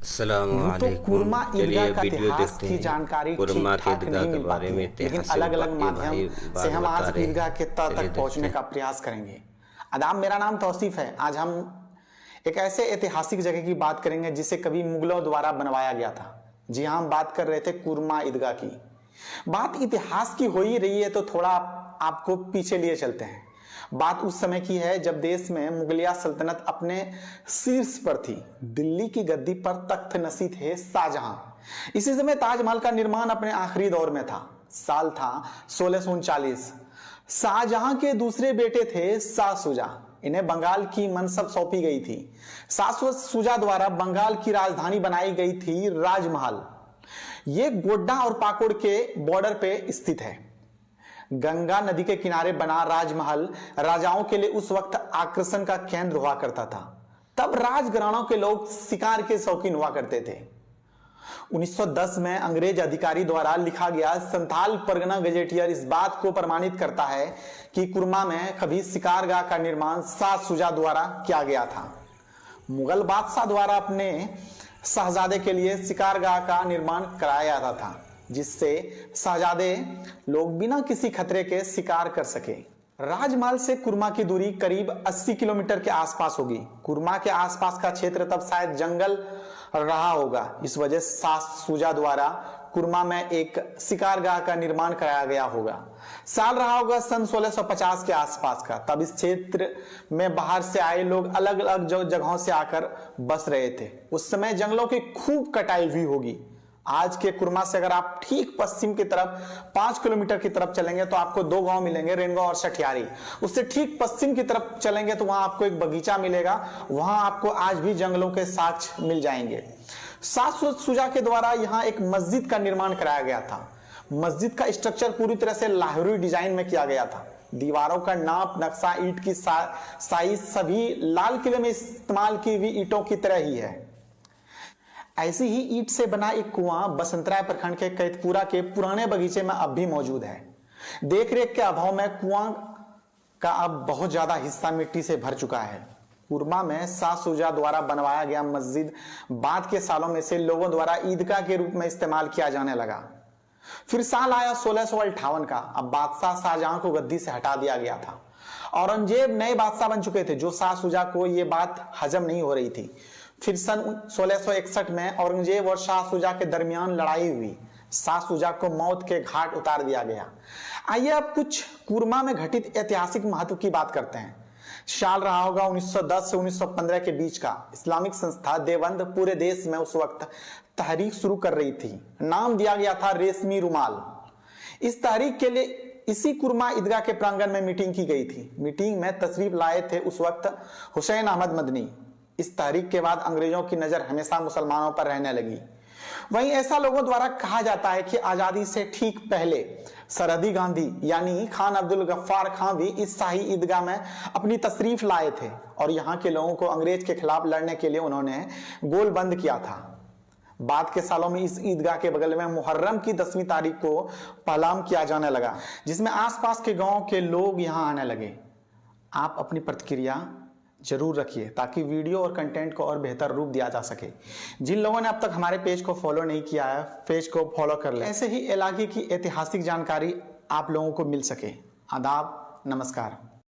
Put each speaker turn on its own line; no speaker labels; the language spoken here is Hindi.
यूं तो
अस्सलामुअलैकुम।
कुरमा ईदगाह
चलिए
का
वीडियो
इतिहास
देखते
की
हैं।
जानकारी
कुरमा
ठीक
के
ठाक
ईदगाह
नहीं
के
मिल
बारे
पाती
में
है, लेकिन
इतिहास
अलग अलग
ये
माध्यम
भाई
से
बात
हम
बता
आज
रहे हैं।
ईदगाह के तह
चलिए
तक
देखते
पहुंचने
हैं।
का प्रयास करेंगे। आदाब, मेरा नाम तौसीफ है। आज हम एक ऐसे ऐतिहासिक जगह की बात करेंगे जिसे कभी मुगलों द्वारा बनवाया गया था। जी हाँ, हम बात कर रहे थे कुरमा ईदगाह की। बात इतिहास की हो ही रही है तो थोड़ा आपको पीछे लिए चलते हैं। बात उस समय की है जब देश में मुगलिया सल्तनत अपने शीर्ष पर थी। दिल्ली की गद्दी पर तख्त नशी थे शाहजहां। इसी समय ताजमहल का निर्माण अपने आखिरी दौर में था। साल था 1639। शाहजहां के दूसरे बेटे थे शाह शुजा। इन्हें बंगाल की मनसब सौंपी गई थी। शाह शुजा द्वारा बंगाल की राजधानी बनाई गई थी राजमहल। ये गोड्डा और पाकुड़ के बॉर्डर पे स्थित है। गंगा नदी के किनारे बना राजमहल राजाओं के लिए उस वक्त आकर्षण का केंद्र हुआ करता था। तब राजघरानों के लोग शिकार के शौकीन हुआ करते थे। 1910 में अंग्रेज अधिकारी द्वारा लिखा गया संथाल परगना गजेटियर इस बात को प्रमाणित करता है कि कुरमा में कभी शिकारगाह का निर्माण शाह शुजा द्वारा किया गया था। मुगल बादशाह द्वारा अपने शहजादे के लिए शिकारगाह का निर्माण कराया जाता था, जिससे शहजादे लोग बिना किसी खतरे के शिकार कर सके। राजमहल से कुरमा की दूरी करीब 80 किलोमीटर के आसपास होगी। कुरमा के आसपास का क्षेत्र तब शायद जंगल रहा होगा। इस वजह से शाह शुजा द्वारा कुरमा में एक शिकारगाह का निर्माण कराया गया होगा। साल रहा होगा सन 1650 के आसपास का। तब इस क्षेत्र में बाहर से आए लोग अलग अलग जगहों से आकर बस रहे थे। उस समय जंगलों की खूब कटाई हुई होगी। आज के कुरमा से अगर आप ठीक पश्चिम की तरफ 5 किलोमीटर की तरफ चलेंगे तो आपको दो गांव मिलेंगे, रेनगांव और सठियारी। उससे ठीक पश्चिम की तरफ चलेंगे तो वहां आपको एक बगीचा मिलेगा। वहां आपको आज भी जंगलों के साक्ष्य मिल जाएंगे। शाह शुजा के द्वारा यहां एक मस्जिद का निर्माण कराया गया था। मस्जिद का स्ट्रक्चर पूरी तरह से लाहौरी डिजाइन में किया गया था। दीवारों का नाप, नक्शा, ईंट की साइज सभी लाल किले में इस्तेमाल की हुई ईंटों की तरह ही है। ऐसी ही ईंट से बना एक कुआं बसंतराय प्रखंड के कैतपुरा के पुराने बगीचे में अब भी मौजूद है। देखरेख के अभाव में कुआं का अब बहुत ज्यादा हिस्सा मिट्टी से भर चुका है। कुरमा में शाह शुजा द्वारा बनवाया गया मस्जिद बाद के सालों में से लोगों द्वारा ईदगाह के रूप में इस्तेमाल किया जाने लगा। फिर साल आया 1658 का। अब बादशाह शाहजहां को गद्दी से हटा दिया गया था। औरंगजेब नए बादशाह बन चुके थे। जो शाह शुजा को यह बात हजम नहीं हो रही थी। फिर सन 1661 में औरंगजेब और शाह शुजा के दरमियान लड़ाई हुई। शाह शुजा को मौत के घाट उतार दिया गया। आइए अब कुछ कुरमा में घटित ऐतिहासिक महत्व की बात करते हैं। साल रहा होगा 1910 से 1915 के बीच का। इस्लामिक संस्था देवबंद पूरे देश में उस वक्त तहरीक शुरू कर रही थी। नाम दिया गया था रेशमी रुमाल। इस तहरीक के लिए इसी कुरमा ईदगाह के प्रांगण में मीटिंग की गई थी। मीटिंग में तशरीफ लाए थे उस वक्त हुसैन अहमद मदनी। इस तहरीक के बाद अंग्रेजों की नजर हमेशा मुसलमानों पर रहने लगी। वहीं ऐसा लोगों द्वारा कहा जाता है कि आजादी से ठीक पहले सरहदी गांधी यानी खान अब्दुल गफ्फार खान भी इस शाही ईदगाह में अपनी तशरीफ लाए थे और यहाँ के लोगों को अंग्रेज के खिलाफ लड़ने के लिए उन्होंने गोल बंद किया था। बाद के सालों में इस ईदगाह के बगल में मुहर्रम की 10वीं तारीख को पहलाम किया जाने लगा, जिसमें आसपास के गांव के लोग यहाँ आने लगे। आप अपनी प्रतिक्रिया जरूर रखिए ताकि वीडियो और कंटेंट को और बेहतर रूप दिया जा सके। जिन लोगों ने अब तक हमारे पेज को फॉलो नहीं किया है, पेज को फॉलो कर लें। ऐसे ही इलाके की ऐतिहासिक जानकारी आप लोगों को मिल सके। आदाब, नमस्कार।